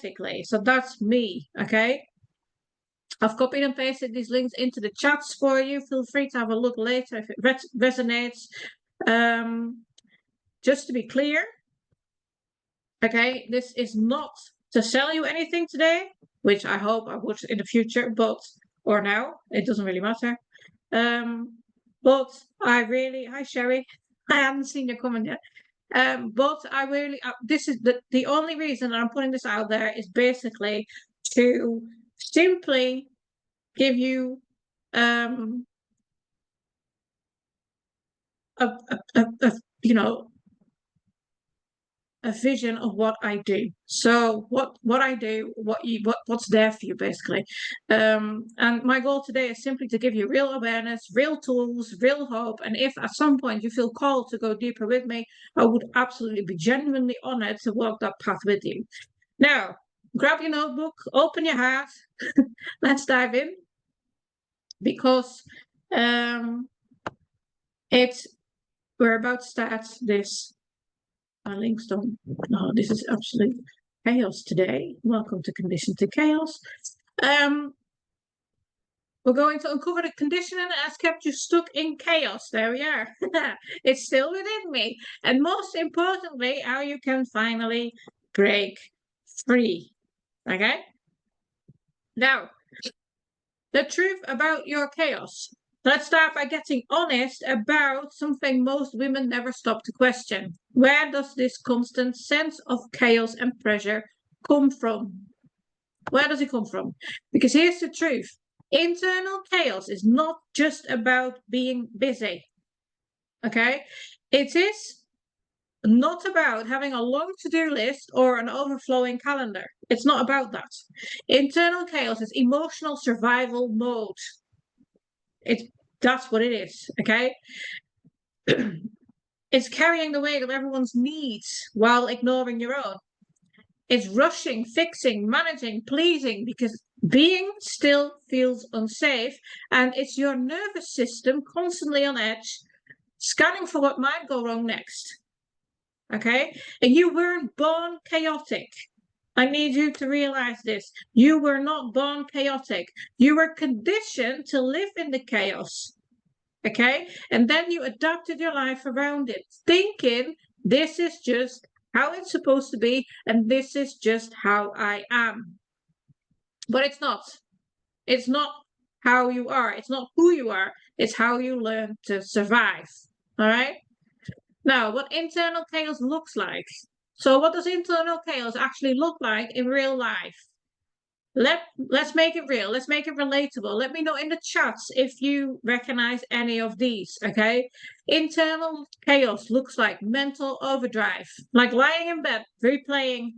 Basically, so that's me, okay? I've copied and pasted these links into the chats for you. Feel free to have a look later if it resonates. Just to be clear, okay, this is not to sell you anything today, which I hope I would in the future, or now, it doesn't really matter. But I really, hi Sherry, I haven't seen you coming yet. But I really, this is the only reason that I'm putting this out there is basically to simply give you you know, a vision of what I do. So what I do, what's there for you basically. And my goal today is simply to give you real awareness, real tools, real hope. And if at some point you feel called to go deeper with me, I would absolutely be genuinely honored to walk that path with you. Now, grab your notebook, open your heart, let's dive in, because we're about to start this. My links don't. No, this is absolute chaos today. Welcome to Condition to Chaos. We're going to uncover the conditioning that has kept you stuck in chaos. There we are. It's still within me. And most importantly, how you can finally break free. Okay? Now, the truth about your chaos. Let's start by getting honest about something most women never stop to question. Where does this constant sense of chaos and pressure come from? Where does it come from? Because here's the truth. Internal chaos is not just about being busy. Okay? It is not about having a long to-do list or an overflowing calendar. It's not about that. Internal chaos is emotional survival mode. That's what it is, okay? It's carrying the weight of everyone's needs while ignoring your own. It's rushing, fixing, managing, pleasing, because being still feels unsafe, and it's your nervous system constantly on edge, scanning for what might go wrong next. Okay? And you weren't born chaotic. I need you to realize this. You were not born chaotic. You were conditioned to live in the chaos. Okay? And then you adapted your life around it, thinking this is just how it's supposed to be, and this is just how I am. But it's not. It's not how you are. It's not who you are. It's how you learn to survive. All right? Now, what internal chaos looks like. So what does internal chaos actually look like in real life? Let's make it real. Let's make it relatable. Let me know in the chats if you recognize any of these, okay? Internal chaos looks like mental overdrive, like lying in bed, replaying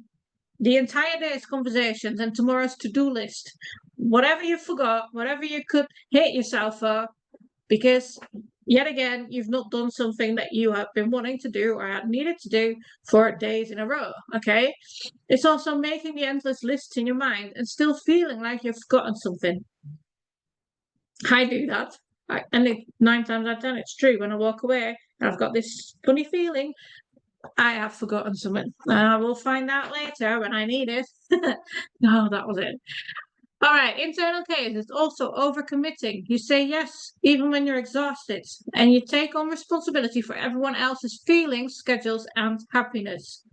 the entire day's conversations and tomorrow's to-do list. Whatever you forgot, whatever you could hate yourself for, because yet again, you've not done something that you have been wanting to do or had needed to do for days in a row, okay? It's also making the endless lists in your mind and still feeling like you've forgotten something. I do that. And 9 times out of 10, it's true. When I walk away and I've got this funny feeling, I have forgotten something. I will find out later when I need it. No, that was it. All right, internal chaos is also overcommitting. You say yes, even when you're exhausted, and you take on responsibility for everyone else's feelings, schedules, and happiness.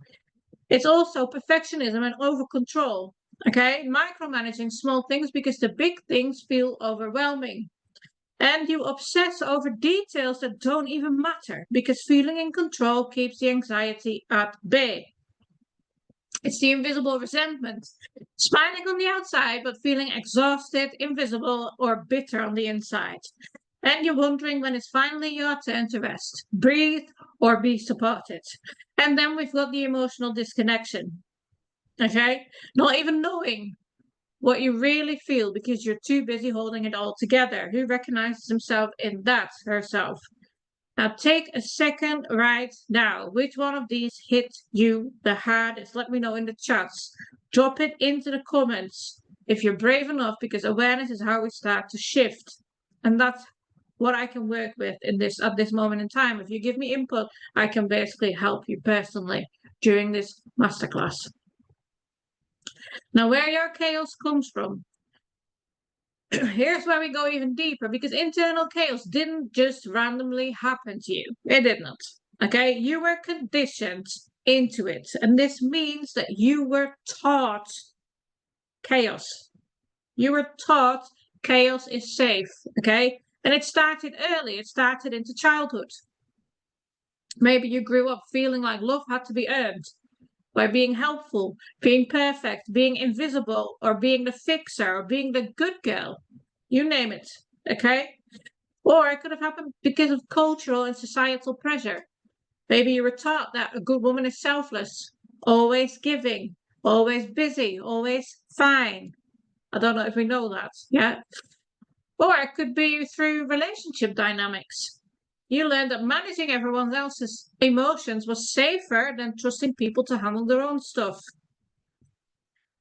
It's also perfectionism and over-control, okay? Micromanaging small things because the big things feel overwhelming. And you obsess over details that don't even matter because feeling in control keeps the anxiety at bay. It's the invisible resentment, smiling on the outside, but feeling exhausted, invisible, or bitter on the inside. And you're wondering when it's finally your turn to rest, breathe, or be supported. And then we've got the emotional disconnection, okay? Not even knowing what you really feel because you're too busy holding it all together. Who recognizes himself in that, herself? Now take a second right now. Which one of these hit you the hardest? Let me know in the chats. Drop it into the comments if you're brave enough, because awareness is how we start to shift. And that's what I can work with at this moment in time. If you give me input, I can basically help you personally during this masterclass. Now, where your chaos comes from, here's where we go even deeper, because internal chaos didn't just randomly happen to you. It did not. Okay, you were conditioned into it. And this means that you were taught chaos. You were taught chaos is safe. Okay, and it started early, it started into childhood. Maybe you grew up feeling like love had to be earned by being helpful, being perfect, being invisible, or being the fixer, or being the good girl. You name it, okay? Or it could have happened because of cultural and societal pressure. Maybe you were taught that a good woman is selfless, always giving, always busy, always fine. I don't know if we know that, yeah? Or it could be through relationship dynamics. You learned that managing everyone else's emotions was safer than trusting people to handle their own stuff.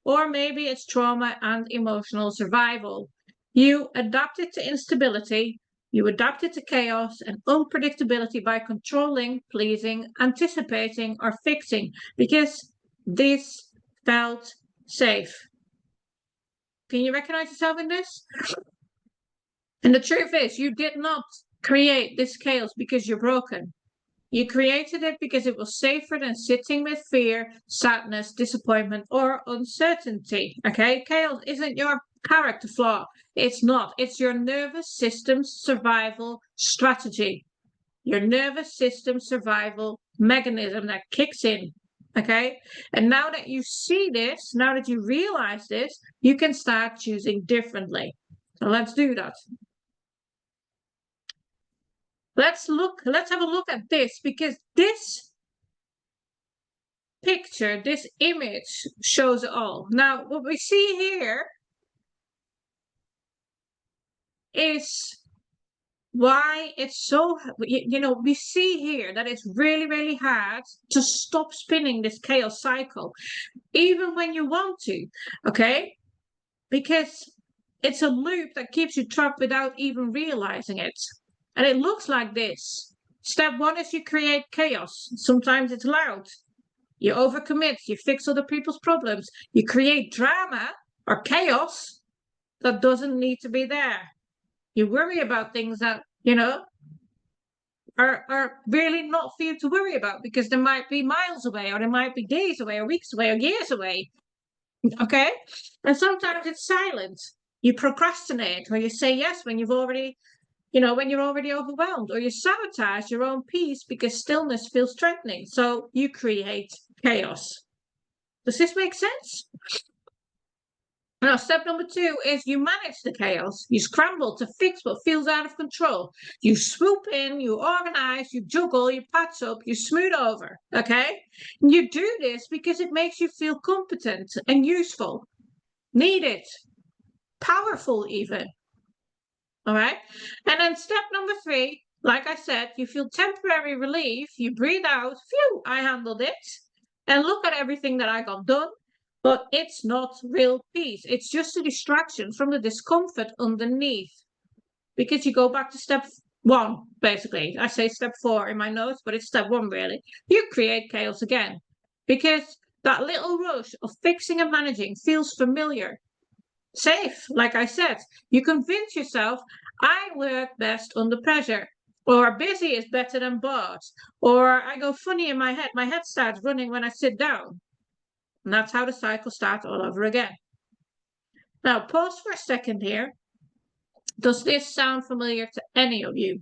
Or maybe it's trauma and emotional survival. You adapted to instability, you adapted to chaos and unpredictability by controlling, pleasing, anticipating, or fixing because this felt safe. Can you recognize yourself in this? And the truth is, you did not create this chaos because you're broken. You created it because it was safer than sitting with fear, sadness, disappointment, or uncertainty. Okay? Chaos isn't your character flaw. It's not. It's your nervous system's survival strategy. Your nervous system survival mechanism that kicks in. Okay? And now that you see this, now that you realize this, you can start choosing differently. So let's do that. Let's have a look at this, because this picture, this image shows it all. Now, what we see here is why it's so, we see here that it's really, really hard to stop spinning this chaos cycle, even when you want to, okay? Because it's a loop that keeps you trapped without even realizing it. And it looks like this. Step one is you create chaos. Sometimes it's loud. You overcommit. You fix other people's problems. You create drama or chaos that doesn't need to be there. You worry about things that, are really not for you to worry about because they might be miles away, or they might be days away, or weeks away, or years away. Okay? And sometimes it's silent. You procrastinate, or you say yes when you've already when you're already overwhelmed, or you sabotage your own peace because stillness feels threatening. So you create chaos. Does this make sense? Now, step number two is you manage the chaos. You scramble to fix what feels out of control. You swoop in, you organize, you juggle, you patch up, you smooth over. Okay? And you do this because it makes you feel competent and useful, needed, powerful, even. All right. And then step number three, like I said, you feel temporary relief. You breathe out. Phew, I handled it. And look at everything that I got done. But it's not real peace. It's just a distraction from the discomfort underneath. Because you go back to step one, basically. I say step four in my notes, but it's step one, really. You create chaos again. Because that little rush of fixing and managing feels familiar. Safe, like I said. You convince yourself, I work best under pressure, or busy is better than bored, or I go funny in my head starts running when I sit down. And that's how the cycle starts all over again. Now, pause for a second here. Does this sound familiar to any of you?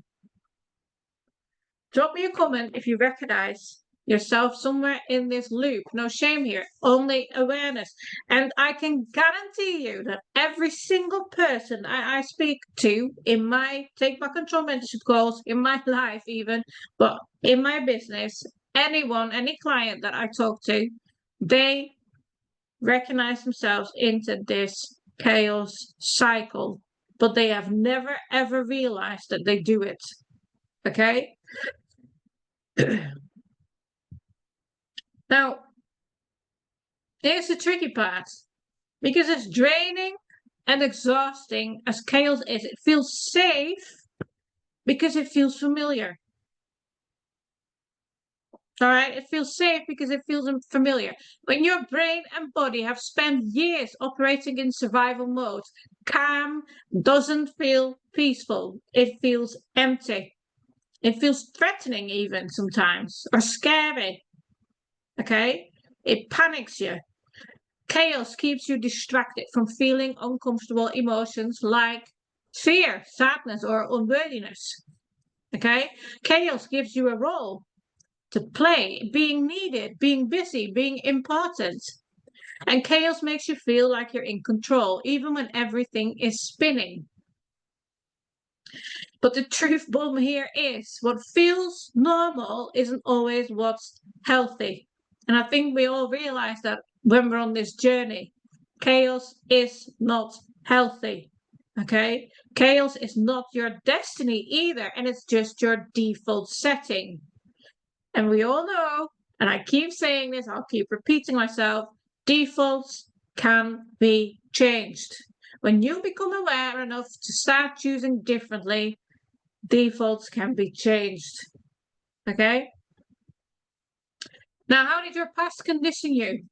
Drop me a comment if you recognize yourself somewhere in this loop. No shame here, only awareness. And I can guarantee you that every single person I speak to in my Take Back Control mentorship calls, in my life even, but in my business, anyone, any client that I talk to, they recognize themselves into this chaos cycle, but they have never ever realized that they do it. Okay? Now, here's the tricky part, because it's draining and exhausting as chaos is. It feels safe because it feels familiar. All right, it feels safe because it feels familiar. When your brain and body have spent years operating in survival mode, calm doesn't feel peaceful. It feels empty. It feels threatening, even sometimes, or scary. Okay, it panics you. Chaos keeps you distracted from feeling uncomfortable emotions like fear, sadness, or unworthiness. Okay, chaos gives you a role to play, being needed, being busy, being important. And chaos makes you feel like you're in control, even when everything is spinning. But the truth bomb here is what feels normal isn't always what's healthy. And I think we all realize that when we're on this journey. Chaos is not healthy. Okay? Chaos is not your destiny either, and it's just your default setting. And we all know, and I keep saying this, I'll keep repeating myself, defaults can be changed. When you become aware enough to start choosing differently, defaults can be changed. Okay? Now, how did your past condition you?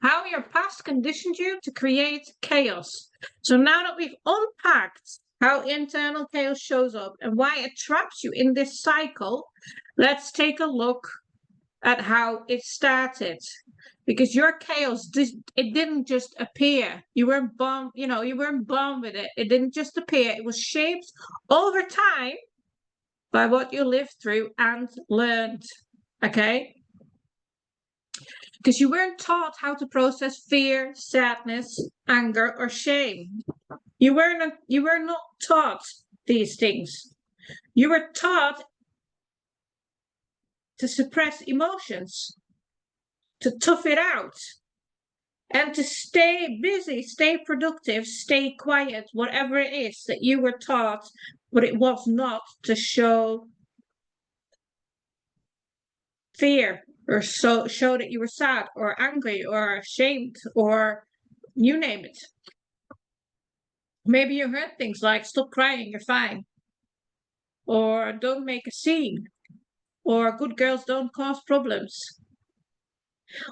How your past conditioned you to create chaos. So now that we've unpacked how internal chaos shows up and why it traps you in this cycle, let's take a look at how it started. Because your chaos, it didn't just appear. You weren't born, you weren't born with it. It didn't just appear. It was shaped over time by what you lived through and learned. Okay? Because you weren't taught how to process fear, sadness, anger, or shame. You were not taught these things. You were taught to suppress emotions, to tough it out, and to stay busy, stay productive, stay quiet, whatever it is that you were taught, but it was not to show fear or show that you were sad or angry or ashamed or you name it. Maybe you heard things like stop crying, you're fine, or don't make a scene, or good girls don't cause problems.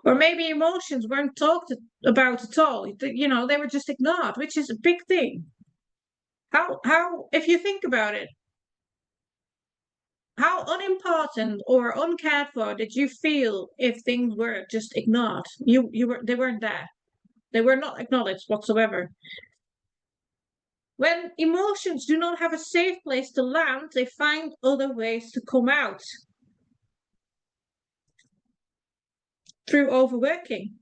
Or maybe emotions weren't talked about at all. They were just ignored, which is a big thing. How if you think about it, how unimportant or uncared for did you feel if things were just ignored? They weren't there. They were not acknowledged whatsoever. When emotions do not have a safe place to land, they find other ways to come out. Through overworking,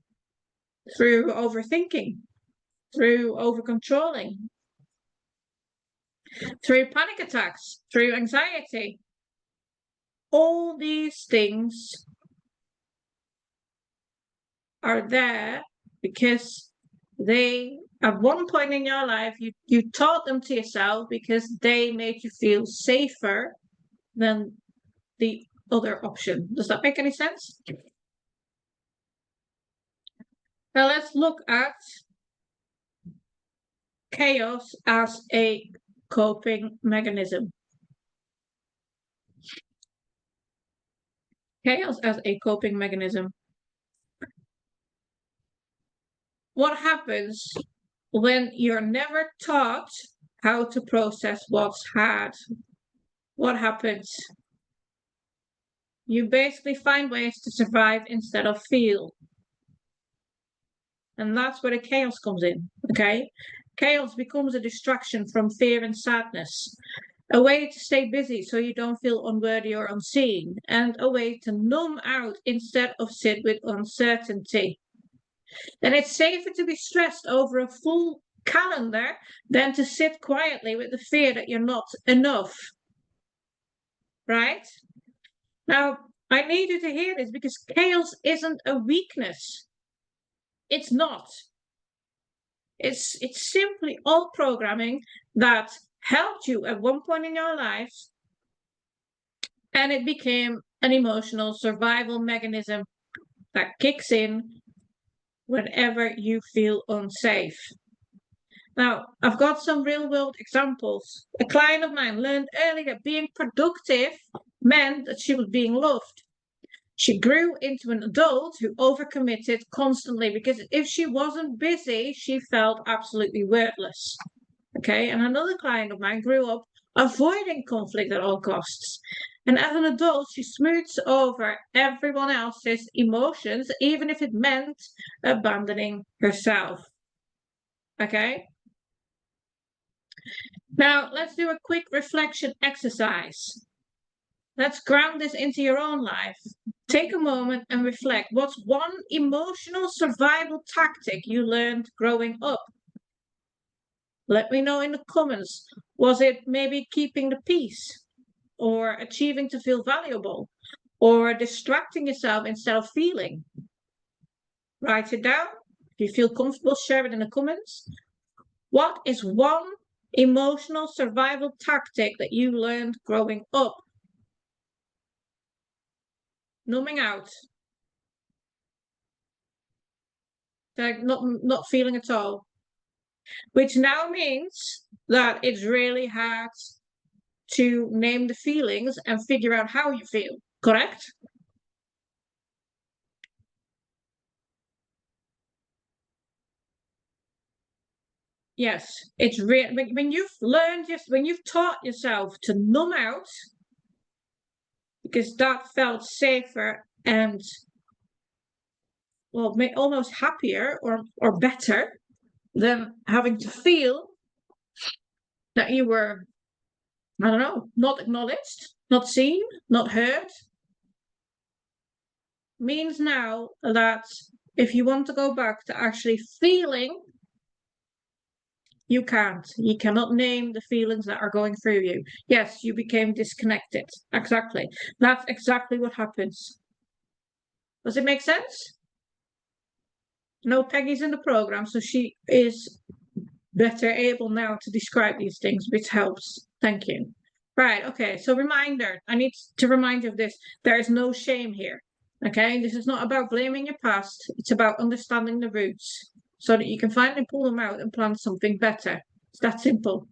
through overthinking, through overcontrolling, through panic attacks, through anxiety. All these things are there because they, at one point in your life, you taught them to yourself because they made you feel safer than the other option. Does that make any sense? Now let's look at chaos as a coping mechanism. Chaos as a coping mechanism. What happens when you're never taught how to process what's hard? What happens? You basically find ways to survive instead of feel. And that's where the chaos comes in, okay? Chaos becomes a distraction from fear and sadness, a way to stay busy so you don't feel unworthy or unseen, and a way to numb out instead of sit with uncertainty. And it's safer to be stressed over a full calendar than to sit quietly with the fear that you're not enough. Right? Now, I need you to hear this because chaos isn't a weakness. It's not. It's simply old programming that helped you at one point in your life, and it became an emotional survival mechanism that kicks in whenever you feel unsafe. Now, I've got some real world examples. A client of mine learned early that being productive meant that she was being loved. She grew into an adult who overcommitted constantly because if she wasn't busy, she felt absolutely worthless. Okay. And another client of mine grew up avoiding conflict at all costs. And as an adult, she smooths over everyone else's emotions, even if it meant abandoning herself. Okay. Now, let's do a quick reflection exercise. Let's ground this into your own life. Take a moment and reflect. What's one emotional survival tactic you learned growing up? Let me know in the comments. Was it maybe keeping the peace, or achieving to feel valuable, or distracting yourself instead of feeling? Write it down. If you feel comfortable, share it in the comments. What is one emotional survival tactic that you learned growing up? Numbing out. Like not feeling at all. Which now means that it's really hard to name the feelings and figure out how you feel, correct? Yes, it's real. When you've learned, when you've taught yourself to numb out, because that felt safer and, well, almost happier or better than having to feel that you were, I don't know, not acknowledged, not seen, not heard, means now that if you want to go back to actually feeling, you can't. You cannot name the feelings that are going through you. Yes, you became disconnected. Exactly. That's exactly what happens. Does it make sense? No, Peggy's in the program, so she is better able now to describe these things, which helps. Thank you. Right, okay, so reminder, I need to remind you of this. There is no shame here, okay? This is not about blaming your past. It's about understanding the roots so that you can finally pull them out and plan something better. It's that simple,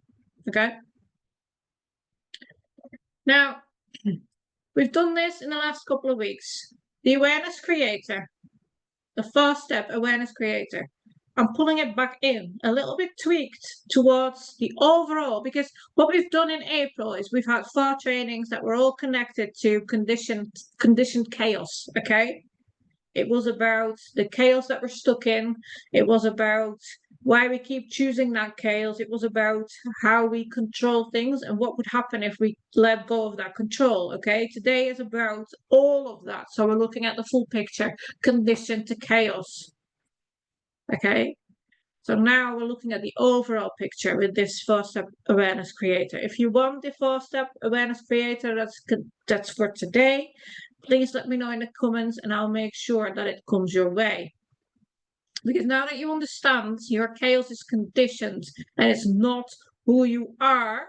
okay? Now, we've done this in the last couple of weeks. The awareness creator, the 4-step awareness creator. I'm pulling it back in a little bit tweaked towards the overall, because what we've done in April is we've had 4 trainings that were all connected to conditioned chaos. Okay. It was about the chaos that we're stuck in. It was about why we keep choosing that chaos. It was about how we control things and what would happen if we let go of that control. Okay. Today is about all of that. So we're looking at the full picture, conditioned to chaos. Okay. So now we're looking at the overall picture with this 4-step awareness creator. If you want the 4-step awareness creator, that's for today. Please let me know in the comments and I'll make sure that it comes your way. Because now that you understand your chaos is conditioned and it's not who you are,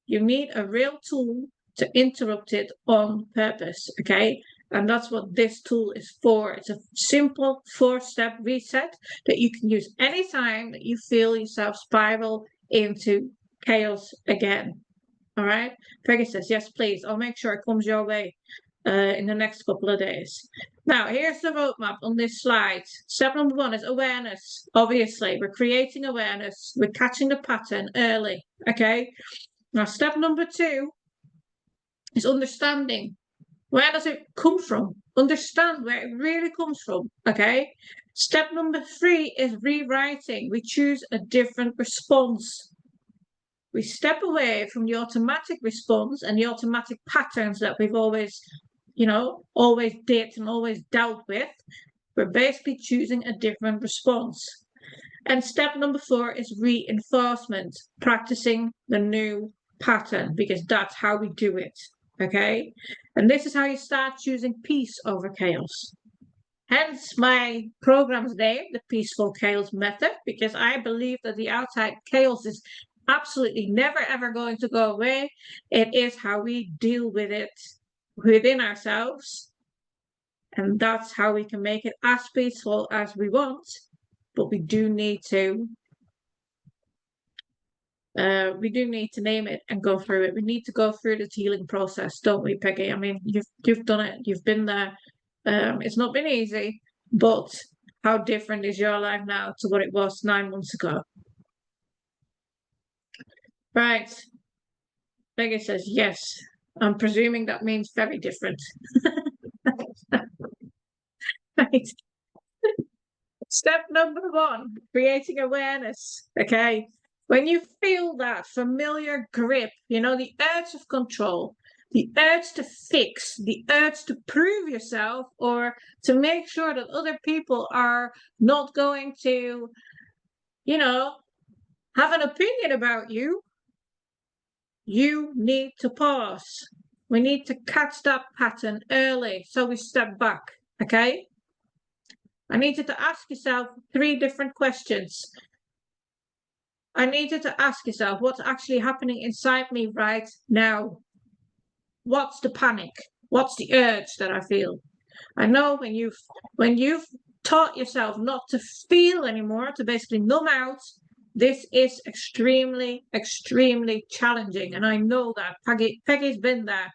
you need a real tool to interrupt it on purpose, okay? And that's what this tool is for. It's a simple 4-step reset that you can use anytime that you feel yourself spiral into chaos again. All right. Peggy says, yes, please. I'll make sure it comes your way in the next couple of days. Now, here's the roadmap on this slide. Step number 1 is awareness. Obviously, we're creating awareness. We're catching the pattern early. Okay. Now, step number 2 is understanding. Where does it come from? Understand where it really comes from, okay? Step number 3 is rewriting. We choose a different response. We step away from the automatic response and the automatic patterns that we've always, always did and always dealt with. We're basically choosing a different response. And step number 4 is reinforcement, practicing the new pattern, because that's how we do it. Okay. And this is how you start choosing peace over chaos. Hence my program's name, the Peaceful Chaos Method, because I believe that the outside chaos is absolutely never ever going to go away. It is how we deal with it within ourselves. And that's how we can make it as peaceful as we want. But we do need to We do need to name it and go through it. We need to go through the healing process, don't we, Peggy? I mean, you've done it. You've been there. It's not been easy, but how different is your life now to what it was 9 months ago? Right. Peggy says yes. I'm presuming that means very different. Right. Step number 1, creating awareness. Okay. When you feel that familiar grip, you know, the urge of control, the urge to fix, the urge to prove yourself, or to make sure that other people are not going to, you know, have an opinion about you, you need to pause. We need to catch that pattern early. So we step back. Okay. I need you to ask yourself 3 different questions. I need you to ask yourself what's actually happening inside me right now. What's the panic? What's the urge that I feel? I know when you've taught yourself not to feel anymore, to basically numb out, this is extremely, extremely challenging. And I know that. Peggy's been there.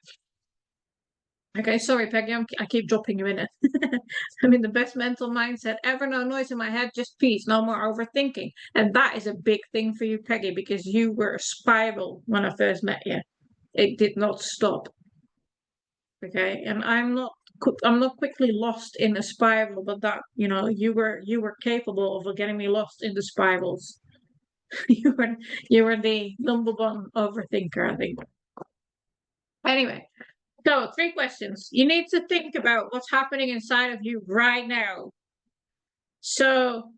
Okay, sorry, Peggy, I keep dropping you in it. I'm in the best mental mindset ever. No noise in my head, just peace, no more overthinking. And that is a big thing for you, Peggy, because you were a spiral when I first met you. It did not stop. Okay, and I'm not quickly lost in a spiral, but that, you know, you were capable of getting me lost in the spirals. you were the number 1 overthinker, I think. Anyway. So, 3 questions. You need to think about what's happening inside of you right now. So,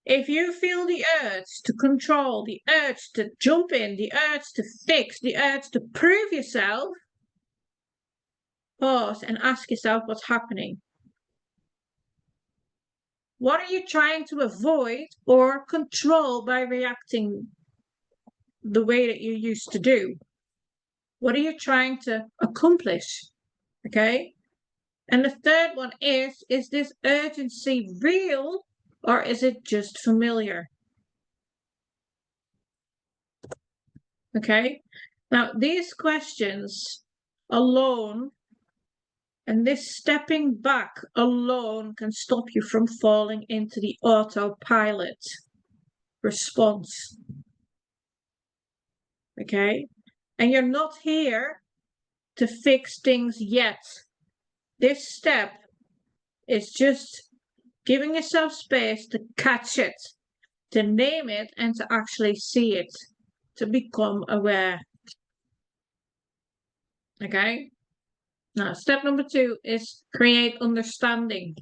if you feel the urge to control, the urge to jump in, the urge to fix, the urge to prove yourself, pause and ask yourself what's happening. What are you trying to avoid or control by reacting the way that you used to do? What are you trying to accomplish? Okay. And the 3rd one is this urgency real or is it just familiar? Okay. Now, these questions alone and this stepping back alone can stop you from falling into the autopilot response. Okay. And you're not here to fix things yet. This step is just giving yourself space to catch it, to name it, and to actually see it, to become aware. Okay? Now, step number 2 is create understanding.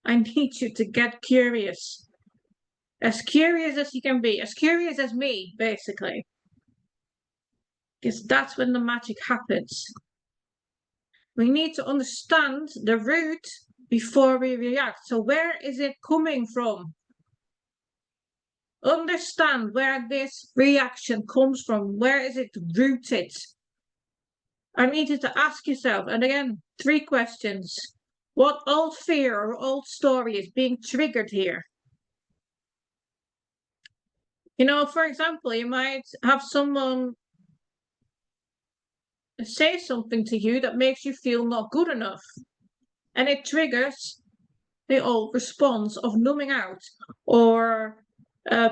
I need you to get curious. As curious as you can be, as curious as me, basically. Because that's when the magic happens. We need to understand the root before we react. So where is it coming from? Understand where this reaction comes from. Where is it rooted? I need you to ask yourself, and again, 3 questions. What old fear or old story is being triggered here? You know, for example, you might have someone say something to you that makes you feel not good enough. And it triggers the old response of numbing out or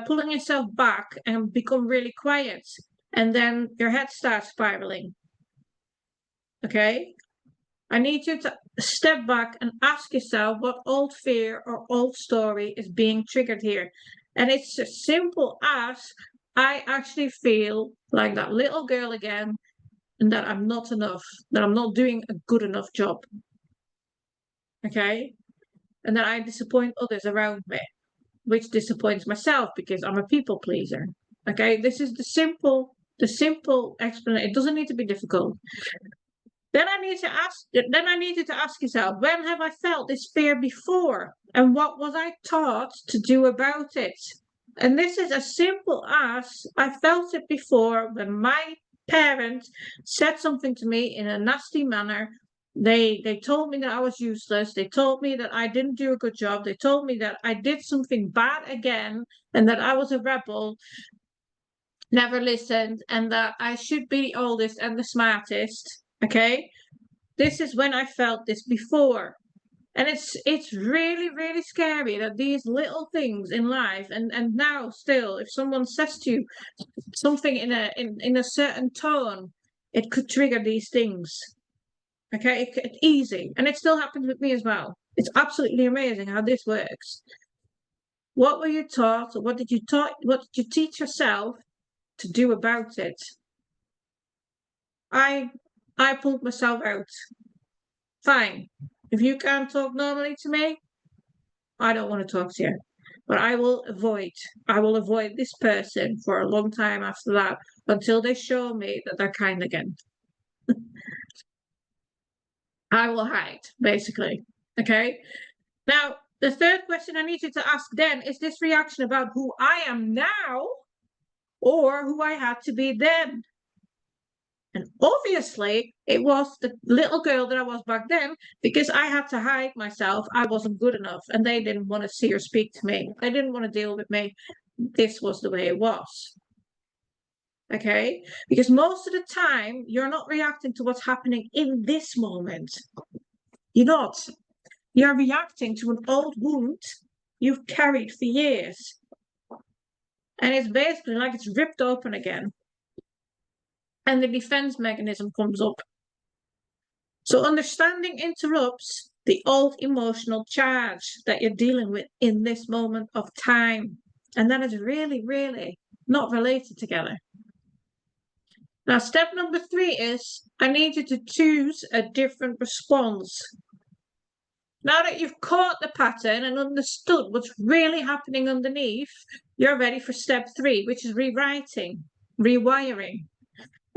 pulling yourself back and become really quiet. And then your head starts spiraling. Okay? I need you to step back and ask yourself what old fear or old story is being triggered here. And it's as simple as I actually feel like that little girl again and that I'm not enough, that I'm not doing a good enough job. Okay? And that I disappoint others around me, which disappoints myself because I'm a people pleaser. Okay? This is the simple explanation. It doesn't need to be difficult. Then I need you to ask yourself, when have I felt this fear before? And what was I taught to do about it? And this is as simple as I felt it before when my parent said something to me in a nasty manner. They told me that I was useless. They told me that I didn't do a good job. They told me that I did something bad again and that I was a rebel. never listened, and that I should be the oldest and the smartest. Okay, this is when I felt this before. And it's really, really scary that these little things in life, and now still, if someone says to you something in a certain tone, it could trigger these things. Okay, it's easy, and it still happens with me as well. It's absolutely amazing how this works. What were you taught, or what did you teach yourself to do about it? I I pulled myself out. Fine. If you can't talk normally to me, I don't want to talk to you. But I will avoid this person for a long time after that until they show me that they're kind again. I will hide, basically. Okay. Now, the third question I need you to ask then is this reaction about who I am now or who I had to be then? And obviously, it was the little girl that I was back then because I had to hide myself. I wasn't good enough, and they didn't want to see or speak to me. They didn't want to deal with me. This was the way it was. Okay? Because most of the time, you're not reacting to what's happening in this moment. You're not. You're reacting to an old wound you've carried for years. And it's basically like it's ripped open again. And the defense mechanism comes up. So understanding interrupts the old emotional charge that you're dealing with in this moment of time. And that is really, really not related together. Now, step number 3 is I need you to choose a different response. Now that you've caught the pattern and understood what's really happening underneath, you're ready for step 3, which is rewriting, rewiring.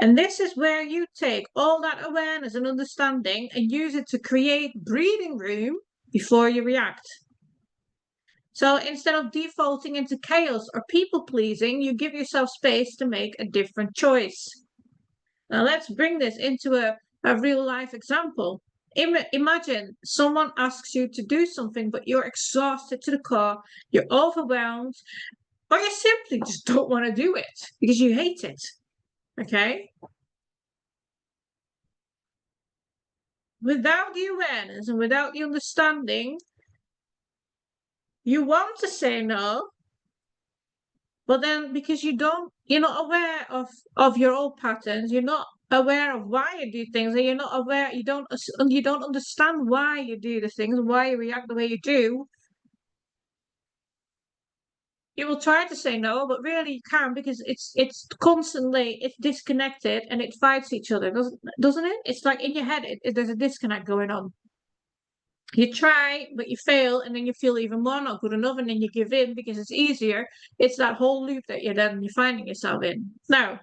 And this is where you take all that awareness and understanding and use it to create breathing room before you react. So instead of defaulting into chaos or people pleasing, you give yourself space to make a different choice. Now let's bring this into a real life example. Imagine someone asks you to do something, but you're exhausted to the core, you're overwhelmed, or you simply just don't want to do it because you hate it. Okay? Without the awareness and without the understanding, you want to say no, but then because you're not aware of your old patterns, you're not aware of why you do things, and you're not aware, you don't understand why you do the things and why you react the way you do. You will try to say no, but really you can't because it's constantly it's disconnected and it fights each other, doesn't it? It's like in your head, there's a disconnect going on. You try, but you fail, and then you feel even more not good enough, and then you give in because it's easier. It's that whole loop that you're finding yourself in. Now,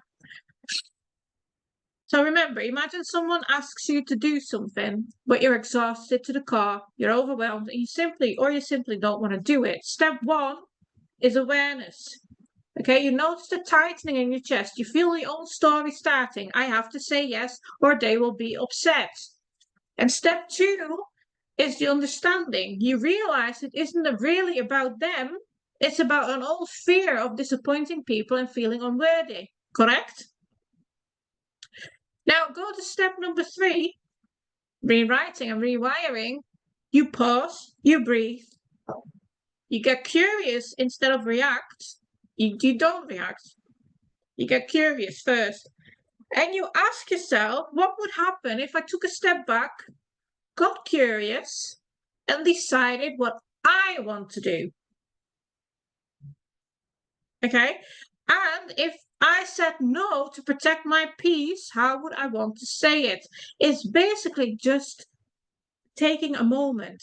so remember, imagine someone asks you to do something, but you're exhausted to the core, you're overwhelmed, and you simply don't want to do it. Step 1 is awareness. Okay, you notice the tightening in your chest. You feel the old story starting. I have to say yes, or they will be upset. And step 2 is the understanding. You realize it isn't really about them. It's about an old fear of disappointing people and feeling unworthy. Correct? Now go to step number 3, rewriting and rewiring. You pause, you breathe, you get curious instead of react. You don't react. You get curious first. And you ask yourself, what would happen if I took a step back, got curious, and decided what I want to do? Okay? And if I said no to protect my peace, how would I want to say it? It's basically just taking a moment.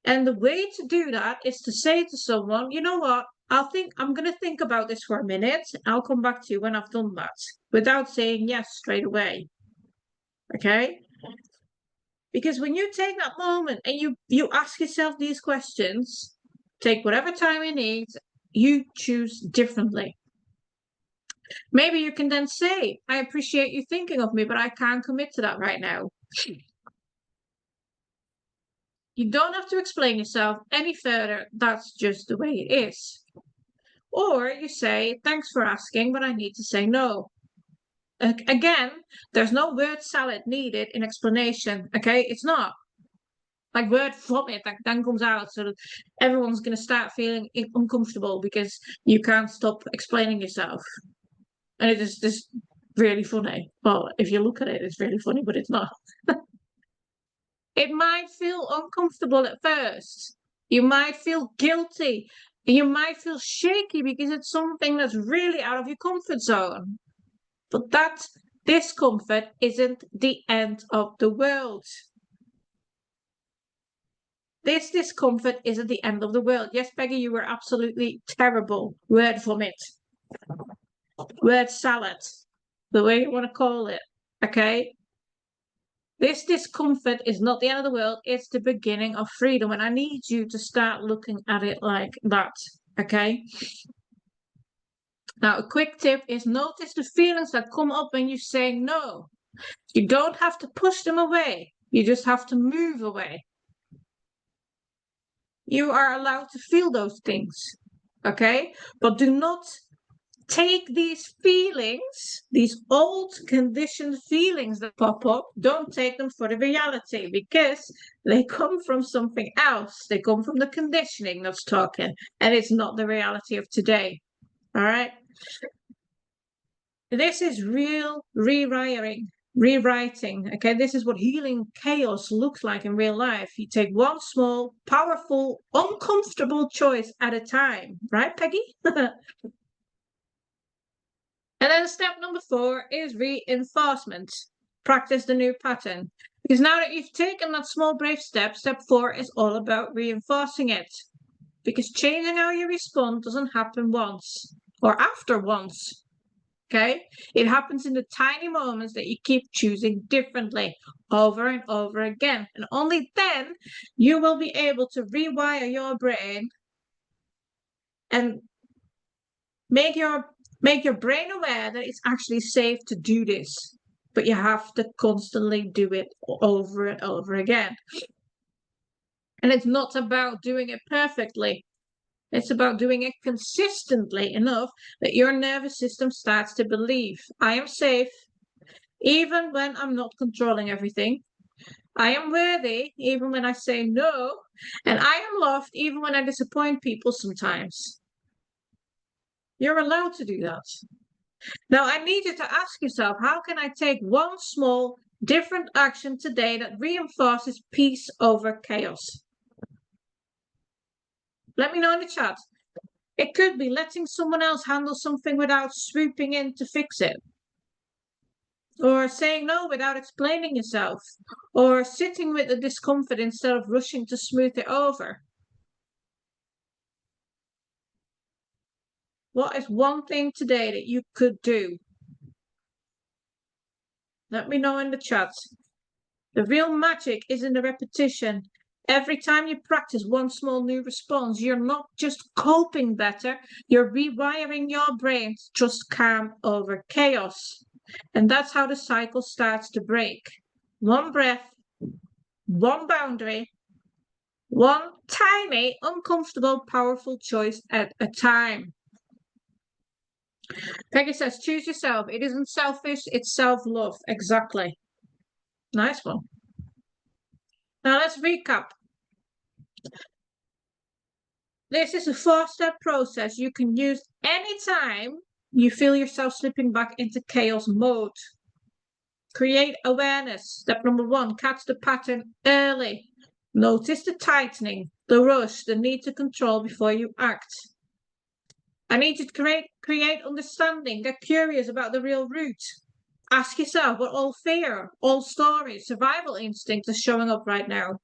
And the way to do that is to say to someone, you know what? I'm going to think about this for a minute. I'll come back to you when I've done that without saying yes straight away. Okay? Because when you take that moment and you ask yourself these questions, take whatever time you need, you choose differently. Maybe you can then say, I appreciate you thinking of me, but I can't commit to that right now. You don't have to explain yourself any further. That's just the way it is. Or you say, thanks for asking, but I need to say no. Again, there's no word salad needed in explanation, okay? It's not. Like word vomit that then comes out, so that everyone's going to start feeling uncomfortable because you can't stop explaining yourself. And it is just really funny. Well, if you look at it, it's really funny, but it's not. It might feel uncomfortable at first. You might feel guilty. You might feel shaky because it's something that's really out of your comfort zone. But that discomfort isn't the end of the world. This discomfort isn't the end of the world. Yes, Peggy, you were absolutely terrible. Word vomit. Word salad. The way you want to call it. Okay? This discomfort is not the end of the world. It's the beginning of freedom. And I need you to start looking at it like that. Okay? Now, a quick tip is notice the feelings that come up when you say no. You don't have to push them away. You just have to move away. You are allowed to feel those things, okay? But do not take these feelings, these old conditioned feelings that pop up, don't take them for the reality because they come from something else. They come from the conditioning that's talking, and it's not the reality of today, all right? This is real rewriting. Okay, this is what healing chaos looks like in real life. You take one small, powerful, uncomfortable choice at a time, right, Peggy? And then step number 4 is reinforcement. Practice the new pattern. Because now that you've taken that small, brave step, step 4 is all about reinforcing it. Because changing how you respond doesn't happen once or after once. Okay, it happens in the tiny moments that you keep choosing differently over and over again. And only then you will be able to rewire your brain and make your brain aware that it's actually safe to do this. But you have to constantly do it over and over again. And it's not about doing it perfectly. It's about doing it consistently enough that your nervous system starts to believe, I am safe, even when I'm not controlling everything. I am worthy, even when I say no. And I am loved, even when I disappoint people sometimes. You're allowed to do that. Now, I need you to ask yourself, how can I take one small, different action today that reinforces peace over chaos? Let me know in the chat. It could be letting someone else handle something without swooping in to fix it. Or saying no without explaining yourself. Or sitting with the discomfort instead of rushing to smooth it over. What is one thing today that you could do? Let me know in the chat. The real magic is in the repetition. Every time you practice one small new response, you're not just coping better, you're rewiring your brain to trust calm over chaos. And that's how the cycle starts to break. One breath, one boundary, one tiny, uncomfortable, powerful choice at a time. Peggy says, choose yourself. It isn't selfish, it's self-love. Exactly. Nice one. Now let's recap. This is a 4-step process you can use anytime you feel yourself slipping back into chaos mode. Create awareness. Step number 1, catch the pattern early. Notice the tightening, the rush, the need to control before you act. I need you to create understanding, get curious about the real root. Ask yourself what all fear, all stories, survival instincts are showing up right now.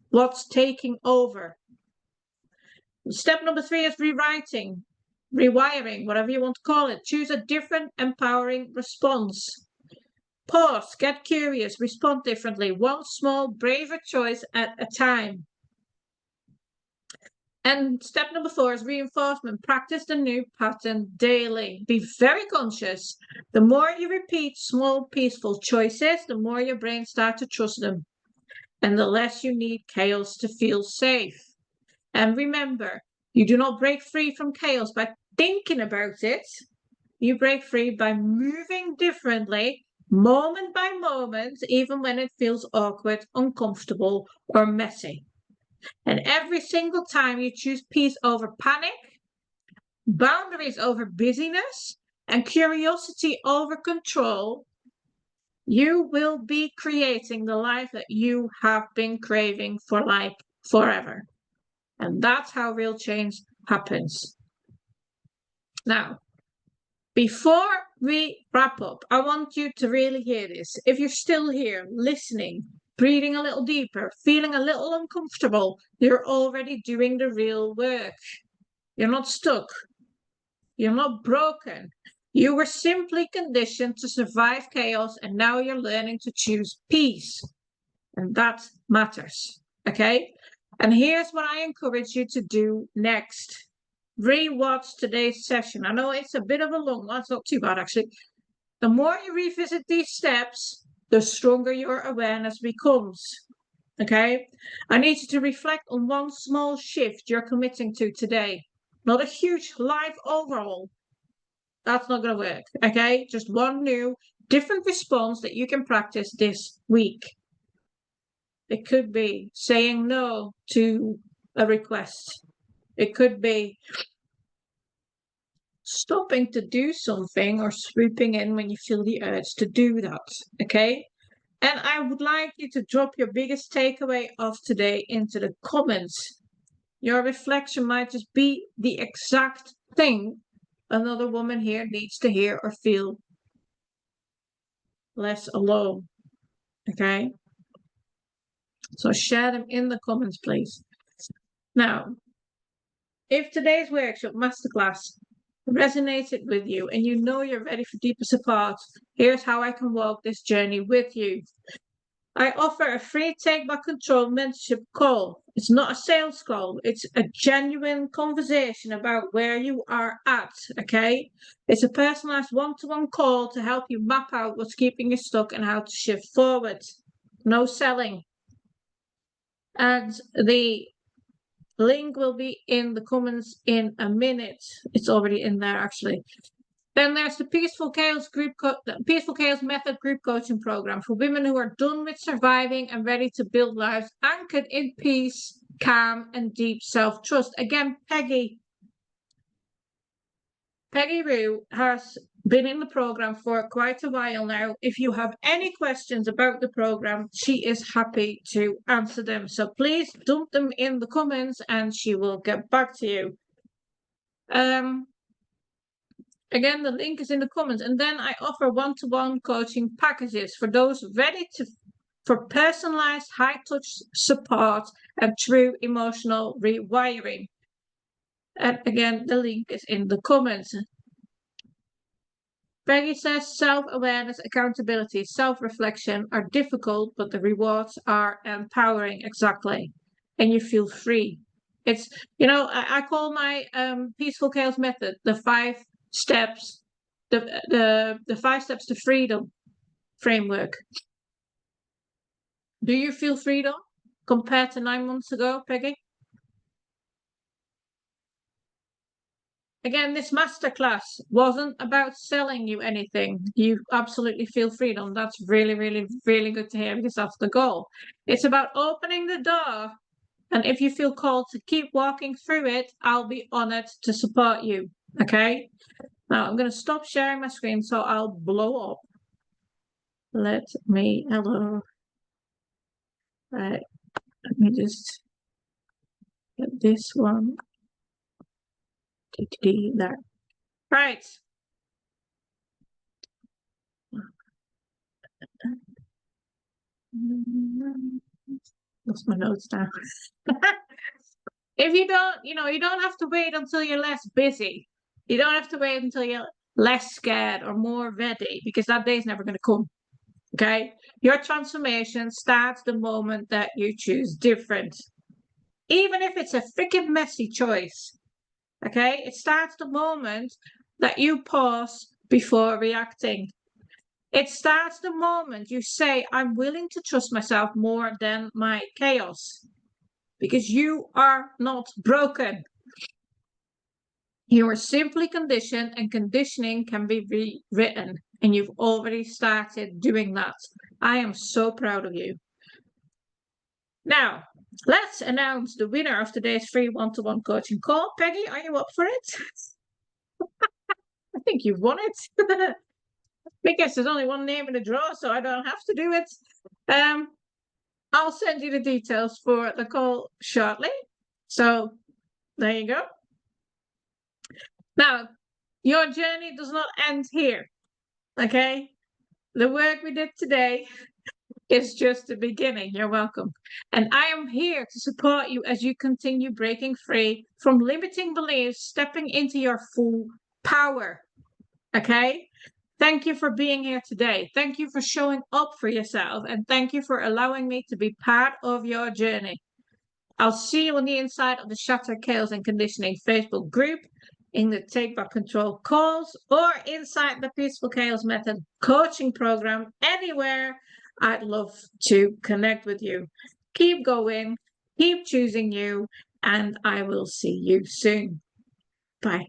What's taking over? Step number 3 is rewriting, rewiring, whatever you want to call it. Choose a different, empowering response. Pause, get curious, respond differently. One small, braver choice at a time. And step number 4 is reinforcement. Practice the new pattern daily. Be very conscious. The more you repeat small, peaceful choices, the more your brain starts to trust them. And the less you need chaos to feel safe. And remember, You do not break free from chaos by thinking about it. You break free by moving differently, moment by moment, even when it feels awkward, uncomfortable, or messy. And every single time you choose peace over panic, boundaries over busyness, and curiosity over control, you will be creating the life that you have been craving for like forever. And that's how real change happens. Now, before we wrap up, I want you to really hear this. If you're still here, listening, breathing a little deeper, feeling a little uncomfortable, you're already doing the real work. You're not stuck. You're not broken. You were simply conditioned to survive chaos, and now you're learning to choose peace. And that matters. Okay? And here's what I encourage you to do next. Rewatch today's session. I know it's a bit of a long one. It's not too bad, actually. The more you revisit these steps, the stronger your awareness becomes. Okay? I need you to reflect on one small shift you're committing to today. Not a huge life overhaul. That's not going to work. Okay? Just one new, different response that you can practice this week. It could be saying no to a request. It could be stopping to do something or swooping in when you feel the urge to do that. Okay? And I would like you to drop your biggest takeaway of today into the comments. Your reflection might just be the exact thing another woman here needs to hear or feel less alone. Okay? So share them in the comments, please. Now, if today's workshop masterclass resonated with you and you know you're ready for deeper support, here's how I can walk this journey with you. I offer a free Take Back Control mentorship call. It's not a sales call. It's a genuine conversation about where you are at, okay? It's a personalized one-to-one call to help you map out what's keeping you stuck and how to shift forward. No selling. And the link will be in the comments in a minute. It's already in there, actually. Then there's the Peaceful Chaos Method group coaching program for women who are done with surviving and ready to build lives anchored in peace, calm, and deep self-trust. Again, Peggy Rue has been in the program for quite a while now. If you have any questions about the program, she is happy to answer them. So please dump them in the comments and she will get back to you. Again, the link is in the comments. And then I offer one-to-one coaching packages for those ready for personalized high-touch support and true emotional rewiring. And again, the link is in the comments. Peggy says self-awareness, accountability, self-reflection are difficult, but the rewards are empowering. Exactly. And you feel free. It's, I call my Peaceful Chaos Method the 5 steps, the 5 steps to freedom framework. Do you feel freedom compared to 9 months ago, Peggy? Again, this masterclass wasn't about selling you anything. You absolutely feel freedom. That's really, really, really good to hear because that's the goal. It's about opening the door. And if you feel called to keep walking through it, I'll be honored to support you. Okay? Now I'm going to stop sharing my screen so I'll blow up. Hello. Right. Let me just get this one. There. Right. Lost my notes now. If you don't, you don't have to wait until you're less busy. You don't have to wait until you're less scared or more ready because that day is never going to come. Okay? Your transformation starts the moment that you choose different. Even if it's a freaking messy choice. Okay? It starts the moment that you pause before reacting. It starts the moment you say, I'm willing to trust myself more than my chaos. Because you are not broken. You are simply conditioned, and conditioning can be rewritten. And you've already started doing that. I am so proud of you. Now, let's announce the winner of today's free one-to-one coaching call. Peggy, are you up for it? I think you've won it. I guess there's only one name in the draw, so I don't have to do it. I'll send you the details for the call shortly. So there you go. Now, your journey does not end here, okay? The work we did today is just the beginning. You're welcome. And I am here to support you as you continue breaking free from limiting beliefs, stepping into your full power, okay? Thank you for being here today. Thank you for showing up for yourself. And thank you for allowing me to be part of your journey. I'll see you on the inside of the Shattered Chaos and Conditioning Facebook group, in the Take Back Control calls, or inside the Peaceful Chaos Method coaching program. Anywhere, I'd love to connect with you. Keep going, keep choosing you, and I will see you soon. Bye.